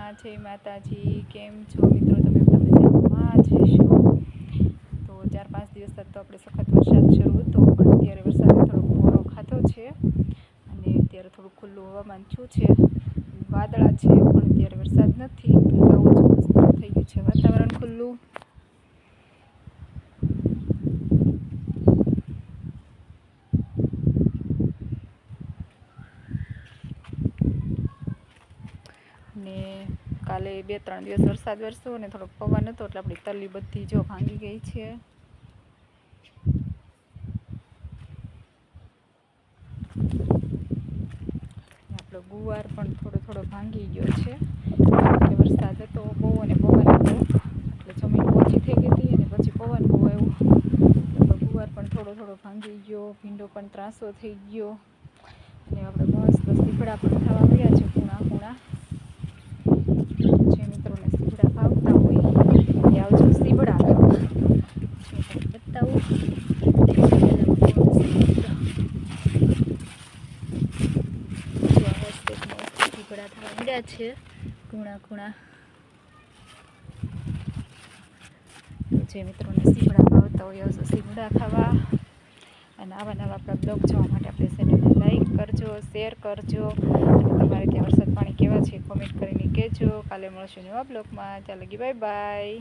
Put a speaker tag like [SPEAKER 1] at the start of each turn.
[SPEAKER 1] મજામાં? જય માતાજી. કેમ છો મિત્રો? તમે બધા મજામાં જશો? તો 4-5 દિવસ તો આપણે સખત વરસાદ શરૂ હતો, પણ અત્યારે વરસાદ થોડોક મોરો ખાધો છે અને અત્યારે થોડું ખુલ્લું હવામાન થયું છે, વાદળા છે, પણ અત્યારે વરસાદ નથી. આવું જ મસ્ત થઈ ગયું છે વાતાવરણ ખુલ્લું. ને કાલે 2-3 દિવસ વરસાદ વરસ્યો અને થોડોક પવન હતો, એટલે આપણી તલી બધી જો ભાંગી ગઈ છે. આપણો ગુવાર પણ થોડો ભાંગી ગયો છે. એટલે વરસાદ હતો બહુ અને પવન હતો, એટલે જમીન પોચી થઈ ગઈ હતી અને પછી પવન બહુ આવ્યો, એટલે ગુવાર પણ થોડો ભાંગી ગયો. ભીંડો પણ ત્રાસો થઈ ગયો અને આપણે મસ્ત સીભડા પણ થવા મળ્યા છે, કૂણા. જે મિત્રોને સીભડા ભાવતા હોય એ આવજો સીભડા ખાવા. બતાવું સીભડા થવા મળ્યા છે, કૂણા. જે મિત્રોને સીભડા ભાવતા હોય આવજો સીભડા ખાવા. અને આવા નવા આપણા બ્લોગ જોવા માટે આપણે ચેનલને લાઈક કરજો, શેર કરજો, અને તમારે ત્યાં વરસાદ પાણી કેવા છે કોમેન્ટ કરીને કહેજો. કાલે મળશું નવા બ્લોગમાં. ચાલો બાય બાય.